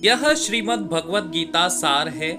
यह श्रीमद् भगवत गीता सार है।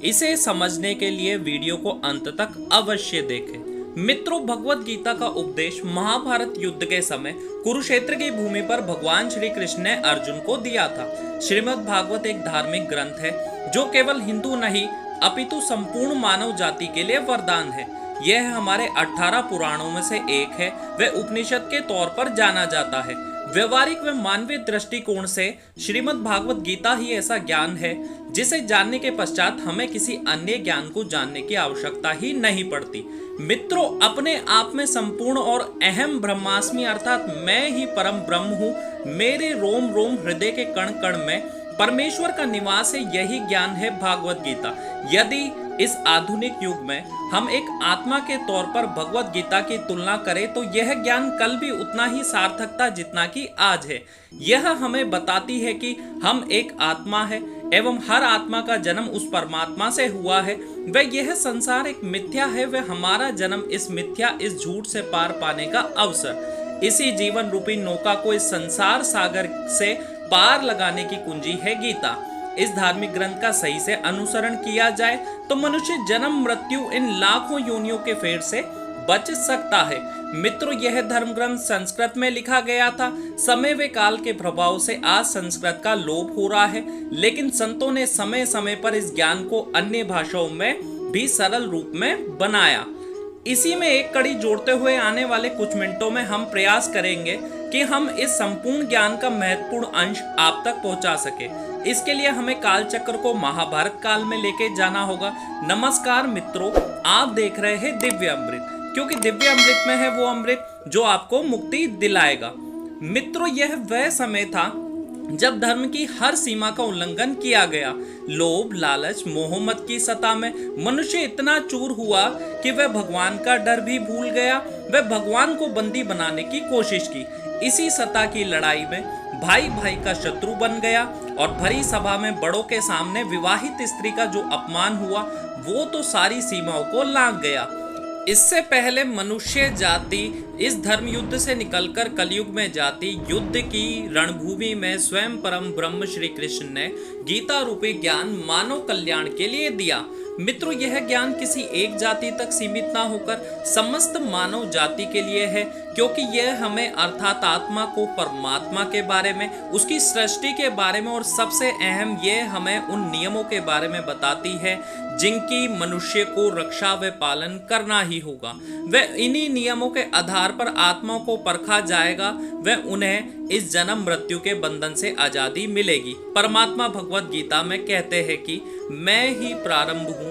इसे समझने के लिए वीडियो को अंत तक अवश्य देखें। मित्रों, भगवत गीता का उपदेश महाभारत युद्ध के समय कुरुक्षेत्र की भूमि पर भगवान श्री कृष्ण ने अर्जुन को दिया था। श्रीमद् भागवत एक धार्मिक ग्रंथ है जो केवल हिंदू नहीं अपितु संपूर्ण मानव जाति के लिए वरदान है। यह हमारे 18 पुराणों में से एक है। वह उपनिषद के तौर पर जाना जाता है। व्यवहारिक व मानवीय दृष्टिकोण से श्रीमद् भागवत गीता ही ऐसा ज्ञान है जिसे जानने के पश्चात हमें किसी अन्य ज्ञान को जानने की आवश्यकता ही नहीं पड़ती। मित्रों, अपने आप में संपूर्ण और अहम ब्रह्मास्मि अर्थात मैं ही परम ब्रह्म हूँ। मेरे रोम रोम हृदय के कण कण में परमेश्वर का निवास है। यही ज्ञान है भागवत गीता। यदि इस आधुनिक युग में हम एक आत्मा के तौर पर भगवत गीता की तुलना करें तो यह ज्ञान कल भी उतना ही सार्थकता जितना कि आज है। यह हमें बताती है कि हम एक आत्मा है एवं हर आत्मा का जन्म उस परमात्मा से हुआ है। वह यह संसार एक मिथ्या है। वह हमारा जन्म इस मिथ्या इस झूठ से पार पाने का अवसर। इसी जीवन रूपी नौका को इस संसार सागर से पार लगाने की कुंजी है गीता। इस धार्मिक ग्रंथ का सही से अनुसरण किया जाए तो मनुष्य जन्म मृत्यु इन लाखों योनियों के फेर से बच सकता है। मित्रों, यह धर्म ग्रंथ संस्कृत में लिखा गया था। समय व काल के प्रभाव से आज संस्कृत का लोप हो रहा है, लेकिन संतों ने समय समय पर इस ज्ञान को अन्य भाषाओं में भी सरल रूप में बनाया। इसी में एक कड़ी जोड़ते हुए आने वाले कुछ मिनटों में हम प्रयास करेंगे कि हम इस संपूर्ण ज्ञान का महत्वपूर्ण अंश आप तक पहुंचा सके। इसके लिए हमें काल चक्र को महाभारत काल में लेके जाना होगा। नमस्कार मित्रों, आप देख रहे हैं दिव्य अमृत, क्योंकि दिव्य अमृत में है वो अमृत जो आपको मुक्ति दिलाएगा। मित्रों, यह वह समय था जब धर्म की हर सीमा का उल्लंघन किया गया। लोभ, लालच, मोहम्मद की सता में मनुष्य इतना चूर हुआ कि वह भगवान का डर भी भूल गया। वह भगवान को बंदी बनाने की कोशिश की। इसी सता की लड़ाई में भाई भाई का शत्रु बन गया और भरी सभा में बड़ों के सामने विवाहित स्त्री का जो अपमान हुआ वो तो सारी सीमाओं को लांघ गया। इससे पहले मनुष्य जाति इस धर्म युद्ध से निकलकर कलयुग में जाती युद्ध की रणभूमि में स्वयं परम ब्रह्म श्री कृष्ण ने गीता रूपी ज्ञान मानव कल्याण के लिए दिया। मित्रों, यह ज्ञान किसी एक जाति तक सीमित ना होकर समस्त मानव जाति के लिए है, क्योंकि यह हमें अर्थात आत्मा को परमात्मा के बारे में, उसकी सृष्टि के बारे में और सबसे अहम यह हमें उन नियमों के बारे में बताती है जिनकी मनुष्य को रक्षा व पालन करना ही होगा। वह इन्हीं नियमों के आधार पर आत्मा को परखा जाएगा। वह उन्हें इस जन्म मृत्यु के बंधन से आजादी मिलेगी। परमात्मा भगवत गीता में कहते हैं कि मैं ही प्रारंभ हूँ,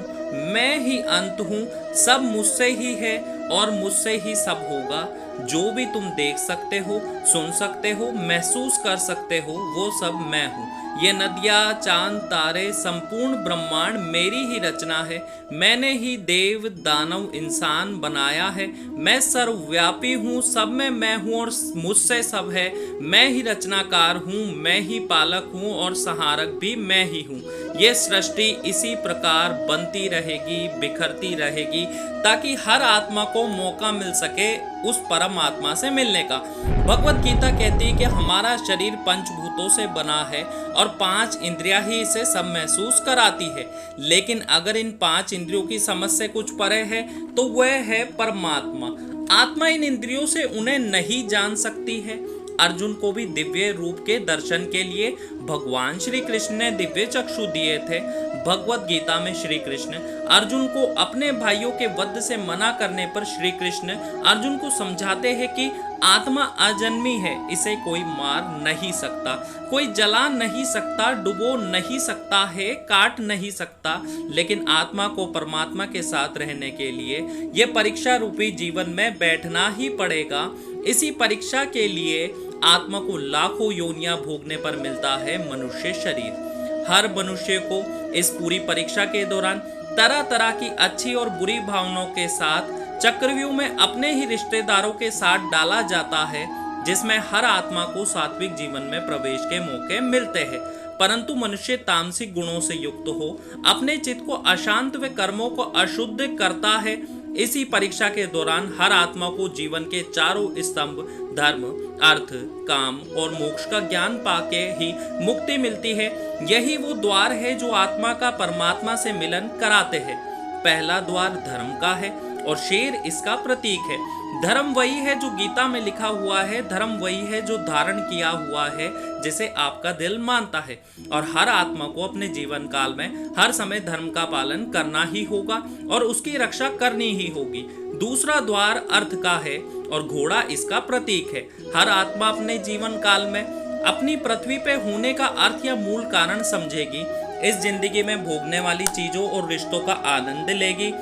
मैं ही अंत हूँ, सब मुझसे ही है और मुझसे ही सब होगा। जो भी तुम देख सकते हो, सुन सकते हो, महसूस कर सकते हो, वो सब मैं हूँ। ये नदियाँ, चांद, तारे, संपूर्ण ब्रह्मांड मेरी ही रचना है। मैंने ही देव, दानव, इंसान बनाया है। मैं सर्वव्यापी हूँ, सब में मैं हूँ और मुझसे सब है। मैं ही रचनाकार हूँ, मैं ही पालक हूँ और संहारक भी मैं ही हूँ। ये सृष्टि इसी प्रकार बनती रहेगी, बिखरती रहेगी, ताकि हर आत्मा को मौका मिल सके उस परम आत्मा से मिलने का। भगवत गीता कहती है कि हमारा शरीर पंचभूतों से बना है और 5 इंद्रियां ही इसे सब महसूस कराती है। लेकिन अगर इन 5 इंद्रियों की समझ से कुछ परे है तो वह है परमात्मा। आत्मा इन इंद्रियों से उन्हें नहीं जान सकती है। अर्जुन को भी दिव्य रूप के दर्शन के लिए भगवान श्री कृष्ण ने दिव्य चक्षु दिए थे। भगवत गीता में श्री कृष्ण अर्जुन को अपने भाइयों के वध से मना करने पर श्री कृष्ण अर्जुन को समझाते हैं कि आत्मा अजन्मी है, इसे कोई मार नहीं सकता, कोई जला नहीं सकता, डुबो नहीं सकता है, काट नहीं सकता। लेकिन आत्मा को परमात्मा के साथ रहने के लिए यह परीक्षा रूपी जीवन में बैठना ही पड़ेगा। इसी परीक्षा के लिए आत्मा को लाखों योनियां भोगने पर मिलता है मनुष्य शरीर। हर मनुष्य को इस पूरी परीक्षा के दौरान तरह तरह की अच्छी और बुरी भावनाओं के साथ चक्रव्यूह में अपने ही रिश्तेदारों के साथ डाला जाता है, जिसमें हर आत्मा को सात्विक जीवन में प्रवेश के मौके मिलते हैं। परंतु मनुष्य तामसिक गुणों से युक्त हो अपने चित्त को अशांत व कर्मों को अशुद्ध करता है। इसी परीक्षा के दौरान हर आत्मा को जीवन के चारों स्तंभ धर्म, अर्थ, काम और मोक्ष का ज्ञान पाके ही मुक्ति मिलती है। यही वो द्वार है जो आत्मा का परमात्मा से मिलन कराते हैं। पहला द्वार धर्म का है और शेर इसका प्रतीक है। धर्म वही है जो गीता में लिखा हुआ है, धर्म वही है जो धारण किया हुआ है, जिसे आपका दिल मानता है। और हर आत्मा को अपने जीवन काल में हर समय धर्म का पालन करना ही होगा और उसकी रक्षा करनी ही होगी। दूसरा द्वार अर्थ का है और घोड़ा इसका प्रतीक है। हर आत्मा अपने जीवन काल में अपनी पृथ्वी पे होने का अर्थ या मूल कारण समझेगी। इस जिंदगी में भोगने वाली चीजों और रिश्तों का आनंद लेगी।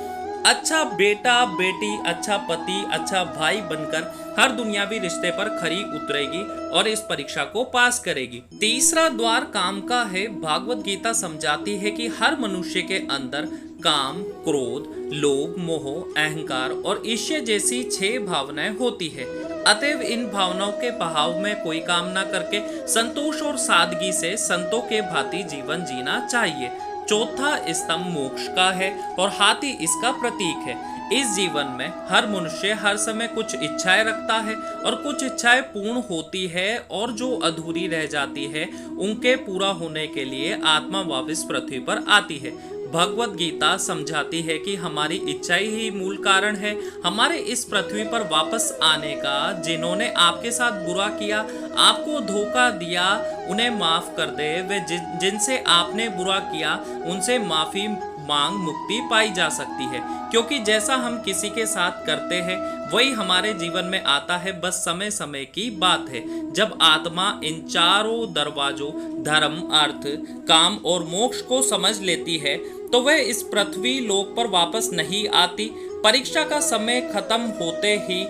अच्छा बेटा बेटी, अच्छा पति, अच्छा भाई बनकर हर दुनियावी रिश्ते पर खरी उतरेगी और इस परीक्षा को पास करेगी। तीसरा द्वार काम का है। भागवत गीता समझाती है कि हर मनुष्य के अंदर काम, क्रोध, लोभ, मोह, अहंकार और ईर्ष्या जैसी 6 भावनाएं होती है। अतएव इन भावनाओं के बहाव में कोई काम न करके संतोष और सादगी से संतों के भांति जीवन जीना चाहिए। चौथा स्तंभ मोक्ष का है और हाथी इसका प्रतीक है। इस जीवन में हर मनुष्य हर समय कुछ इच्छाएं रखता है और कुछ इच्छाएं पूर्ण होती है और जो अधूरी रह जाती है उनके पूरा होने के लिए आत्मा वापस पृथ्वी पर आती है। भगवत गीता समझाती है कि हमारी इच्छाएं ही मूल कारण है हमारे इस पृथ्वी पर वापस आने का। जिन्होंने आपके साथ बुरा किया, आपको धोखा दिया, उन्हें माफ कर दे। वे जिनसे आपने बुरा किया उनसे माफी मांग मुक्ति पाई जा सकती है, क्योंकि जैसा हम किसी के साथ करते हैं वही हमारे जीवन में आता है। बस समय समय की बात है। जब आत्मा इन चारों दरवाजों धर्म, अर्थ, काम और मोक्ष को समझ लेती है तो वह इस पृथ्वी लोक पर वापस नहीं आती। परीक्षा का समय खत्म होते ही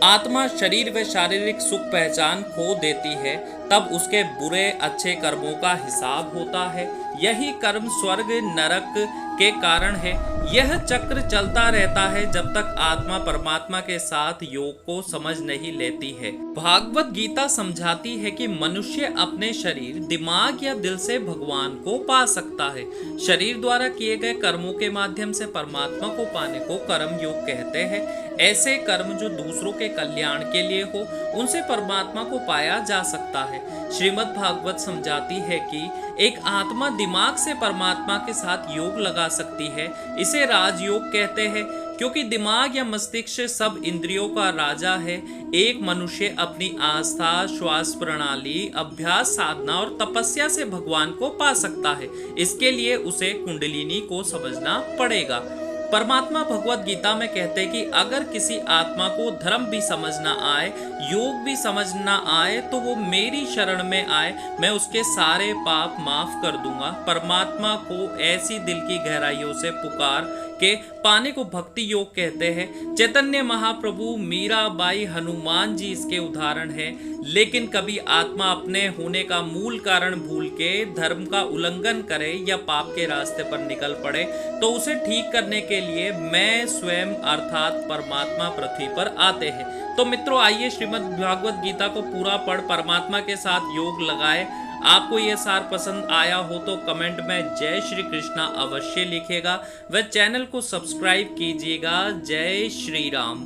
आत्मा शरीर व शारीरिक सुख पहचान खो देती है। तब उसके बुरे अच्छे कर्मों का हिसाब होता है। यही कर्म स्वर्ग नरक के कारण है। यह चक्र चलता रहता है जब तक आत्मा परमात्मा के साथ योग को समझ नहीं लेती है। भागवत गीता समझाती है कि मनुष्य अपने शरीर, दिमाग या दिल से भगवान को पा सकता है। शरीर द्वारा किए गए कर्मों के माध्यम से परमात्मा को पाने को कर्म योग कहते हैं। ऐसे कर्म जो दूसरों के कल्याण के लिए हो, उनसे परमात्मा को पाया जा सकता है। श्रीमद् भागवत समझाती है कि एक आत्मा दिमाग से परमात्मा के साथ योग लगा सकती है। इसे राजयोग कहते हैं, क्योंकि दिमाग या मस्तिष्क सब इंद्रियों का राजा है। एक मनुष्य अपनी आस्था, श्वास प्रणाली, अभ्यास, साधना और तपस्या से भगवान को पा सकता है। इसके लिए उसे कुंडलिनी को समझना पड़ेगा। परमात्मा भगवत गीता में कहते हैं कि अगर किसी आत्मा को धर्म भी समझ ना आए, योग भी समझ ना आए, तो वो मेरी शरण में आए, मैं उसके सारे पाप माफ कर दूंगा। परमात्मा को ऐसी दिल की गहराइयों से पुकार के पाने को भक्ति योग कहते हैं। चैतन्य महाप्रभु, मीराबाई, हनुमान जी इसके उदाहरण हैं। लेकिन कभी आत्मा अपने होने का मूल कारण भूल के धर्म का उल्लंघन करे या पाप के रास्ते पर निकल पड़े तो उसे ठीक करने के लिए मैं स्वयं अर्थात परमात्मा पृथ्वी पर आते हैं। तो मित्रों, आइए श्रीमद् भागवत गीता को पूरा पढ़ परमात्मा के साथ योग लगाए। आपको यह सार पसंद आया हो तो कमेंट में जय श्री कृष्णा अवश्य लिखेगा व चैनल को सब्सक्राइब कीजिएगा। जय श्री राम।